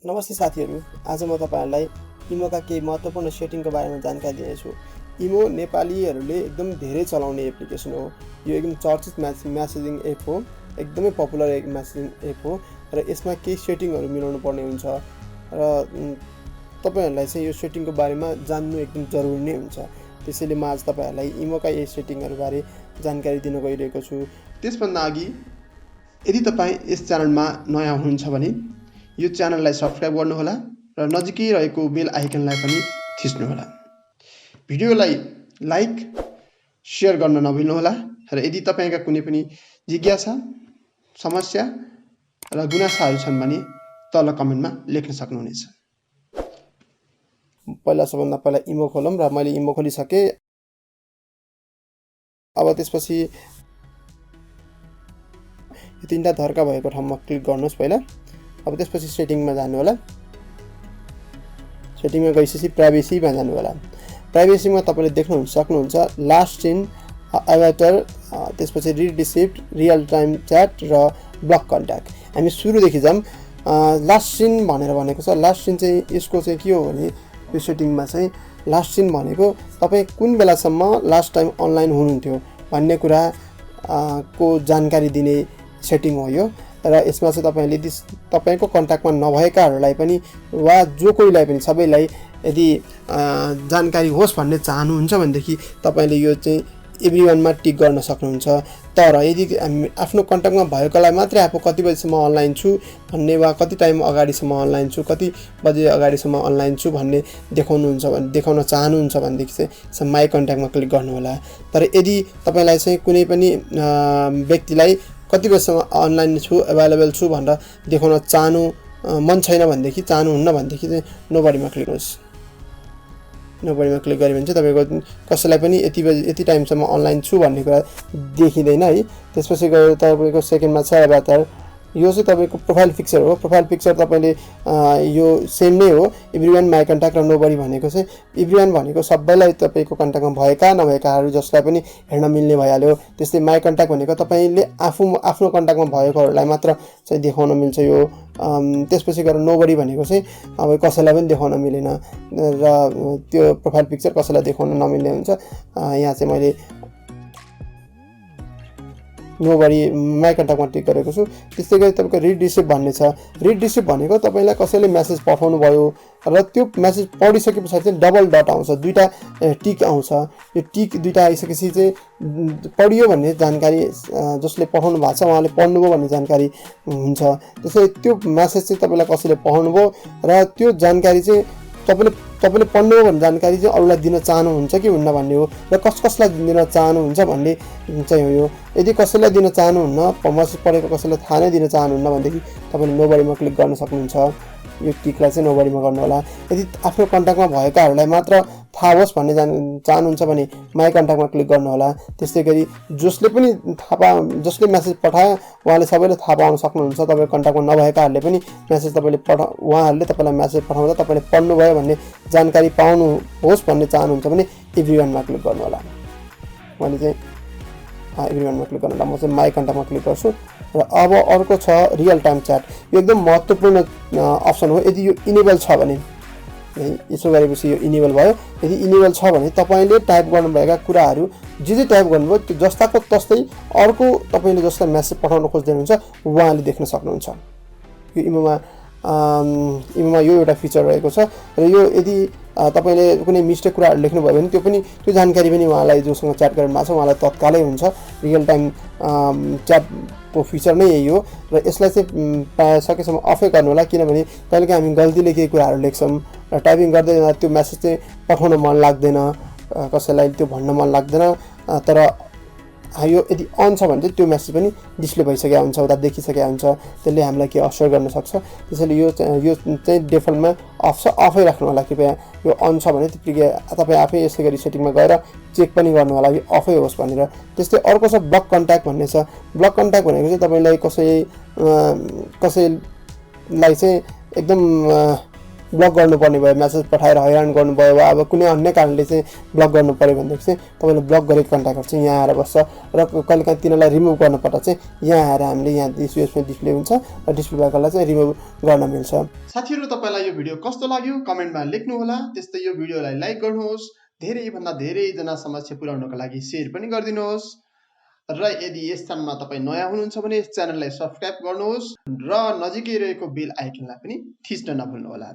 नमस्ते साथीहरू, आज म तपाईहरुलाई इमोका केही महत्त्वपूर्ण सेटिङको बारेमा जानकारी दिनेछु। इमो नेपालीहरूले एकदम धेरै चलाउने एप्लिकेसन हो। यो एकदम चर्चित म्यासेजिङ एप हो, एकदमै पपुलर एक म्यासेजिङ एप हो र यसमा केही सेटिङहरू मिलाउनु पर्ने हुन्छ र तपाईहरुलाई चाहिँ यो सेटिङको बारेमा जान्नु एकदम जरुरी नै हुन्छ। त्यसैले म आज तपाईहरुलाई इमोका यही सेटिङहरू बारे जानकारी दिन गइरहेको छु। त्यसभन्दा अघि यदि तपाई यस च्यानलमा नयाँ हुनुहुन्छ भने यो च्यानललाई सब्स्क्राइब गर्नुहोला र नजिकै रहेको बेल आइकनलाई पनि थिच्नुहोला। भिडियोलाई लाइक शेयर गर्न नभुल्नुहोला र यदि तपाईका कुनै पनि जिज्ञासा समस्या र गुनासाहरू छन् भने तल कमेन्टमा लेख्न सक्नुहुनेछ। पहिला सबभन्दा पहिला इमो खोलौँ र मैले इमो खोलिसके। अब त्यसपछि यो तीनटा धर्का भएको ठाउँमा क्लिक गर्नुहोस् पहिला। अब त्यसपछि सेटिङमा जानु होला। सेटिङमा गइसकेपछि प्राइभेसीमा जानु होला। प्राइभेसीमा तपाईले देख्न सक्नुहुन्छ लास्ट सिन, अवेटर, त्यसपछि read receipt, real time chat र ब्लक कन्ट्याक्ट। हामी सुरुदेखि जाम। लास्ट सिन भनेर भनेको छ। लास्ट सिन चाहिँ यसको चाहिँ के हो भने यो सेटिङमा चाहिँ लास्ट सिन भनेको तपाई कुन बेलासम्म लास्ट टाइम अनलाइन हुनुहुन्थ्यो भन्ने कुरा को जानकारी दिने सेटिङ हो यो। र यसमा चाहिँ तपाईले तपाईको कन्ट्याक्टमा नभएकाहरूलाई पनि वा जो कोहीलाई पनि सबैलाई यदि जानकारी होस् भन्ने चाहनुहुन्छ भनेदेखि तपाईले यो चाहिँ एभ्रीवानमा टिक गर्न सक्नुहुन्छ। तर यदि आफ्नो कन्ट्याक्टमा भएकोलाई मात्रै आफू कति बजेसम्म अनलाइन छु भन्ने वा कति टाइम अगाडिसम्म अनलाइन छु, कति बजे अगाडिसम्म अनलाइन छु भन्ने देखाउन चाहनुहुन्छ भनेदेखि चाहिँ माई कन्ट्याक्टमा क्लिक गर्नु होला। तर यदि तपाईलाई चाहिँ कुनै पनि व्यक्तिलाई कति बजेसम्म अनलाइन छु, अभाइलेबल छु भनेर देखाउन चाहनु मन छैन भनेदेखि, चाहनुहुन्न भनेदेखि चाहिँ नोबडीमा क्लिक गर्नुहोस्। नोबडीमा क्लिक गऱ्यो भने चाहिँ तपाईको कसैलाई पनि यति टाइमसम्म अनलाइन छु भन्ने कुरा देखिँदैन है। त्यसपछि गएर तपाईको सेकेन्डमा छ अभाइलेबल। यो चाहिँ तपाईको प्रोफाइल पिक्चर हो। प्रोफाइल पिक्चर तपाईले यो सेम नै हो। एभ्रीवान, माई कन्ट्याक्ट र नोबडी भनेको चाहिँ एभ्रीवान भनेको सबैलाई तपाईको कन्ट्याक्टमा भएका नभएकाहरू जसलाई पनि हेर्न मिल्ने भइहाल्यो। त्यस्तै माई कन्ट्याक्ट भनेको तपाईले आफ्नो कन्ट्याक्टमा भएकोहरूलाई मात्र चाहिँ देखाउन मिल्छ यो। त्यसपछि गएर नोबडी भनेको चाहिँ अब कसैलाई पनि देखाउन मिलेन र त्यो प्रोफाइल पिक्चर कसैलाई देखाउन नमिल्ने हुन्छ। यहाँ चाहिँ मैले नोबडी माई कन्ट्याक्टमा टिक गरेको छु। त्यस्तै गरी तपाईको रिड रिसिप्ट भन्ने छ। रिड रिसिप्ट भनेको तपाईलाई कसैले मेसेज पठाउनु भयो र त्यो मेसेज पढिसके पछाडि चाहिँ डबल डट आउँछ, दुईटा टिक आउँछ। यो टिक दुईटा आइसकेपछि चाहिँ पढियो भन्ने जानकारी, जसले पठाउनु भएको छ उहाँले पढ्नुभयो भन्ने जानकारी हुन्छ। त्यसैले त्यो मेसेज चाहिँ तपाईलाई कसैले पठाउनु भयो र त्यो जानकारी चाहिँ तपाईले पढ्नुभयो भन्ने जानकारी चाहिँ अरूलाई दिन चाहनुहुन्छ कि हुन्न भन्ने हो र कसलाई दिन चाहनुहुन्छ भन्ने चाहिँ हो यो। यदि कसैलाई दिन चाहनुहुन्न, मेसेज पढेको कसैलाई थाहा नै दिन चाहनुहुन्न भनेदेखि तपाईले नोबडीमा क्लिक गर्न सक्नुहुन्छ। यो टिकलाई चाहिँ नोबडीमा गर्नु होला। यदि आफ्नो कन्ट्याक्टमा भएकाहरूलाई मात्र थाहा होस् भन्ने चाहनुहुन्छ भने माई कन्ट्याक्टमा क्लिक गर्नु होला। त्यस्तै गरी जसले मेसेज पठायो उहाँले सबैले थाहा पाउन सक्नुहुन्छ। तपाईको कन्ट्याक्टमा नभएकाहरूले पनि मेसेज उहाँहरूले तपाईलाई मेसेज पठाउँदा तपाईले पढ्नुभयो भन्ने जानकारी पाउनु होस् भन्ने चाहनुहुन्छ भने एभ्रीवानमा क्लिक गर्नु होला। मैले चाहिँ एभ्रीवानमा क्लिक गर्नु होला। म चाहिँ माई कन्ट्याक्टमा क्लिक गर्छु र अब अर्को छ रियल टाइम च्याट। यो एकदम महत्त्वपूर्ण अप्सन हो। यदि यो इनेबल छ भने, यसो गरेपछि यो इनेबल भयो। यदि इनेबल छ भने तपाईले टाइप गर्नुभएका कुराहरू जे टाइप गर्नुभयो त्यो जस्ताको तस्तै अर्को तपाईले जसलाई मेसेज पठाउन खोज्दै हुनुहुन्छ उहाँले देख्न सक्नुहुन्छ। यो इमोमा यो एउटा फिचर रहेको छ र यो यदि तपाईले कुनै मिस्टेक कुराहरू लेख्नुभयो भने त्यो जानकारी पनि उहाँलाई जोसँग च्याट गर्नु भएको छ उहाँलाई तत्कालै हुन्छ। रियल टाइम च्याटको फिचर नै यही हो र यसलाई चाहिँ प्रायः सकेसम्म अफै गर्नु होला। किनभने कहिलेकाहीँ हामी गल्तीले केही कुराहरू लेख्छौँ र टाइपिङ गर्दै जाँदा त्यो मेसेज चाहिँ पठाउन मन लाग्दैन, कसैलाई त्यो भन्न मन लाग्दैन। तर यो यदि अन छ भने चाहिँ त्यो मेसेज पनि डिस्प्ले भइसकेको हुन्छ, उता देखिसकेको हुन्छ। त्यसले हामीलाई के असर गर्न सक्छ। त्यसैले यो चाहिँ डिफल्टमा अफ छ, अफै राख्नु होला। कृपया यो अन छ भने त्यतिकै तपाईँ आफै यसै गरी सेटिङमा गएर चेक पनि गर्नु होला यो अफै होस् भनेर। त्यस्तै अर्को छ ब्लक कन्ट्याक्ट भन्ने छ। ब्लक कन्ट्याक्ट भनेको चाहिँ तपाईँलाई कसैलाई चाहिँ एकदम ब्लक गर्नुपर्ने भयो, मेसेज पठाएर हैरान गर्नुभयो वा अब कुनै अन्य कारणले चाहिँ ब्लक गर्नु पऱ्यो भनेदेखि चाहिँ तपाईँले ब्लक गरेको कन्ट्याक्टहरू चाहिँ यहाँ आएर बस्छ र कहिलेकाहीँ तिनीहरूलाई रिमुभ गर्नुपर्दा चाहिँ यहाँ आएर हामीले यहाँ यसमा डिस्प्ले हुन्छ र डिस्प्ले भएकोलाई चाहिँ रिमुभ गर्न मिल्छ। साथीहरू, तपाईँलाई यो भिडियो कस्तो लाग्यो कमेन्टमा लेख्नुहोला। त्यस्तै यो भिडियोलाई लाइक गर्नुहोस्, धेरैभन्दा धेरैजनासम्म चाहिँ पुर्याउनको लागि सेयर पनि गरिदिनुहोस् र यदि यस च्यानलमा तपाईँ नयाँ हुनुहुन्छ भने यस च्यानललाई सब्सक्राइब गर्नुहोस् र नजिकै रहेको बेल आइकनलाई पनि थिच्न नभुल्नुहोला।